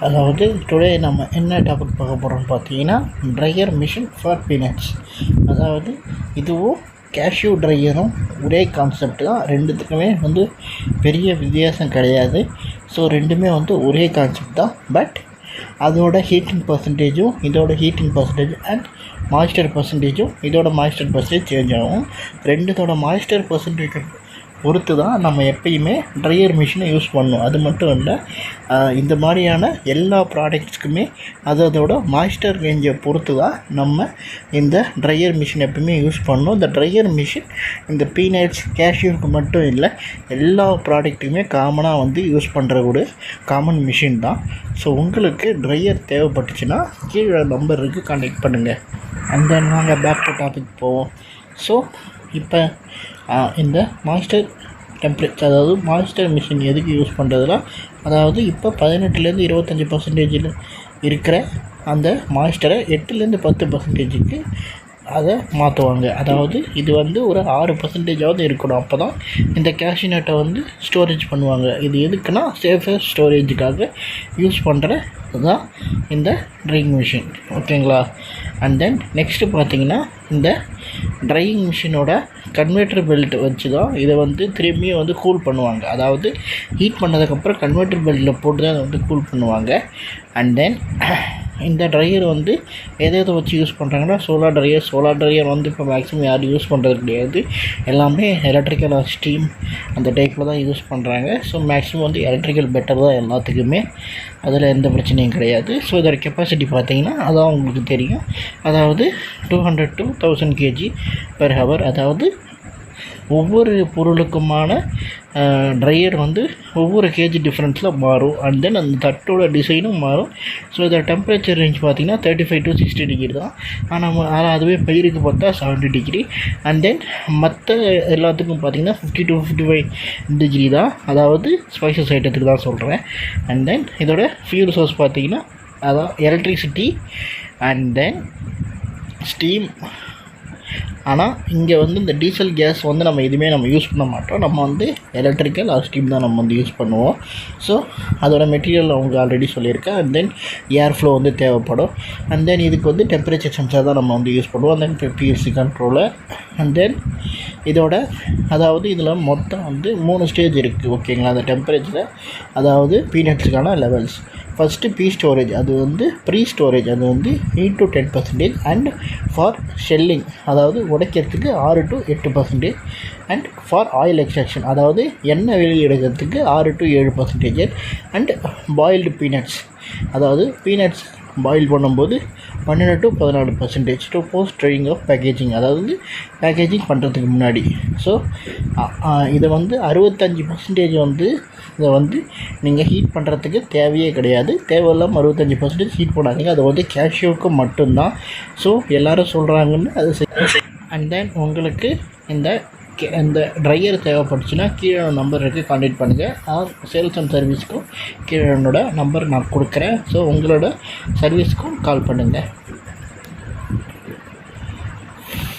அதாவது டுடே நம்ம என்ன டாபிக் பார்க்க போகிறோம்னு பார்த்தீங்கன்னா ட்ரையர் மிஷின் ஃபார் பீனட்ஸ். அதாவது இதுவும் கேஷ்யூ ட்ரையரும் ஒரே கான்செப்ட் தான், ரெண்டுத்துக்குமே பெரிய வித்தியாசம் கிடையாது. ஸோ ரெண்டுமே ஒரே கான்செப்ட் தான். பட் அதோட ஹீட்டிங் பர்சன்டேஜும் இதோட ஹீட்டிங் பர்சன்டேஜ் அண்ட் மாய்ஸ்டர் பர்சன்டேஜும் இதோட மாய்ஸ்டர் பர்சன்டேஜ் சேஞ்ச் ஆகும். ரெண்டுத்தோட மாய்ஸ்டர் பர்சன்டேஜ் பொறுத்து தான் நம்ம எப்பயுமே ட்ரையர் மிஷினை யூஸ் பண்ணணும். அது மட்டும் இல்லை, இந்த மாதிரியான எல்லா ப்ராடக்ட்ஸ்க்குமே அதோட மாய்ஸ்டர் ரேஞ்சை பொறுத்து தான் நம்ம இந்த ட்ரையர் மிஷின் எப்பயுமே யூஸ் பண்ணணும். இந்த ட்ரையர் மிஷின் இந்த பீனட்ஸ் கேஷ்யூக்கு மட்டும் இல்லை, எல்லா ப்ராடக்ட்டுக்குமே காமனாக யூஸ் பண்ணுற ஒரு காமன் மிஷின் தான். ஸோ உங்களுக்கு ட்ரையர் தேவைப்பட்டுச்சுன்னா கீழே நம்பர் இருக்குது, கான்டெக்ட் பண்ணுங்கள். அண்ட் தென் நாங்கள் பேக் டு டாபிக் போவோம். ஸோ இப்போ இந்த மாய்ஸ்டர் டெம்பரேச்சர், அதாவது மாய்ஸ்டர் மிஷின் எதுக்கு யூஸ் பண்ணுறதுனா, அதாவது இப்போ 18லேருந்து 25% இருக்கிற அந்த மாய்ஸ்டரை 8லேருந்து 10% அதை மாற்றுவாங்க. அதாவது இது ஒரு 6% இருக்கணும். அப்போ தான் இந்த கேஷ்யூநட்டை ஸ்டோரேஜ் பண்ணுவாங்க. இது எதுக்குன்னா சேஃபர் ஸ்டோரேஜுக்காக யூஸ் பண்ணுறது தான் இந்த ட்ரையிங் மிஷின். ஓகேங்களா? அண்ட் தென் நெக்ஸ்ட்டு பார்த்திங்கன்னா, இந்த ட்ரையிங் மிஷினோட கன்வெர்ட்டர் பெல்ட் வச்சு தான் இதை திரும்பியும் கூல் பண்ணுவாங்க. அதாவது ஹீட் பண்ணதுக்கப்புறம் கன்வெர்ட்டர் பெல்ட்டில் போட்டு தான் கூல் பண்ணுவாங்க. அண்ட் தென் இந்த ட்ரையர் எதை வச்சு யூஸ் பண்ணுறாங்கன்னா சோலார் ட்ரையர் இப்போ மேக்ஸிமம் யாரும் யூஸ் பண்ணுறது கிடையாது. எல்லாமே எலக்ட்ரிக்கல் ஸ்டீம் அந்த டைப்பில் தான் யூஸ் பண்ணுறாங்க. ஸோ மேக்ஸிமம் எலக்ட்ரிக்கல் பெட்டர் தான் எல்லாத்துக்குமே, அதில் எந்த பிரச்சனையும் கிடையாது. ஸோ இதோட கெப்பாசிட்டி பார்த்திங்கன்னா அதான் உங்களுக்கு தெரியும். அதாவது 200 to 1000 kg/h. அதாவது ஒவ்வொரு பொருளுக்குமான ட்ரையர் ஒவ்வொரு கேஜி டிஃப்ரென்ஸில் மாறும். அண்ட் தென் அந்த தட்டோட டிசைனும் மாறும். ஸோ இதோட டெம்பரேச்சர் ரேஞ்ச் பார்த்திங்கன்னா 35 to 60 டிகிரி தான். ஆனால் அதுவே பயிருக்கு பார்த்தா 70 டிகிரி. அண்ட் தென் மற்ற எல்லாத்துக்கும் பார்த்திங்கன்னா 50 to 55 டிகிரி தான். அதாவது ஸ்பைசஸ் ஐட்டத்துக்கு தான் சொல்கிறேன். அண்ட் தென் இதோட ஃபியூல் சோர்ஸ் பார்த்திங்கன்னா அதான் எலக்ட்ரிசிட்டி அண்ட் தென் ஸ்டீம். ஆனால் இங்கே இந்த டீசல் கேஸ் நம்ம எதுவுமே யூஸ் பண்ண மாட்டோம். நம்ம எலக்ட்ரிக்கல் ஆர் ஸ்டீம் தான் நம்ம யூஸ் பண்ணுவோம். ஸோ அதோட மெட்டீரியல் அவங்க ஆல்ரெடி சொல்லியிருக்கேன். அண்ட் தென் ஏர் ஃப்ளோ தேவைப்படும். அண்ட் தென் இதுக்கு டெம்பரேச்சர் சென்சார் தான் நம்ம யூஸ் பண்ணுவோம். And then PLC controller. And then இதோட அதாவது இதில் மொத்தம் 3 ஸ்டேஜ் இருக்குது. ஓகேங்களா? அந்த டெம்பரேச்சரை, அதாவது பீனட்ஸுக்கான லெவல்ஸ். ஃபஸ்ட்டு பீ ஸ்டோரேஜ், அது ப்ரீ ஸ்டோரேஜ், அது 8 to 10%. அண்ட் ஃபார் ஷெல்லிங், அதாவது உடைக்கிறதுக்கு 6 to 8%. And for oil extraction, அதாவது எண்ணெய் வெளியே எடுக்கிறதுக்கு 6 to 7%. அண்ட் பாயில்டு பீனட்ஸ், அதாவது பீனட்ஸ் பாயில் பண்ணும்போது 12 to 14% to post drying of packaging, அதாவது பேக்கேஜிங் பண்ணுறதுக்கு முன்னாடி. ஸோ இதை 65% இதை நீங்கள் ஹீட் பண்ணுறதுக்கு தேவையே கிடையாது. தேவையில்லாமல் 65% ஹீட் பண்ணாதீங்க. அது கேஷ்யூக்கு மட்டும்தான். ஸோ எல்லோரும் சொல்கிறாங்கன்னு அது. அண்ட் தென் உங்களுக்கு இந்த ட்ரையர் தேவைப்பட்டுச்சுன்னா கீழே நம்பர் இருக்குது, கான்டெக்ட் பண்ணுங்கள். சேல்ஸ் அண்ட் சர்வீஸ்க்கும் கீழே என்னோட நம்பர் நான் கொடுக்குறேன். ஸோ உங்களோட சர்வீஸ்க்கும் கால் பண்ணுங்கள்.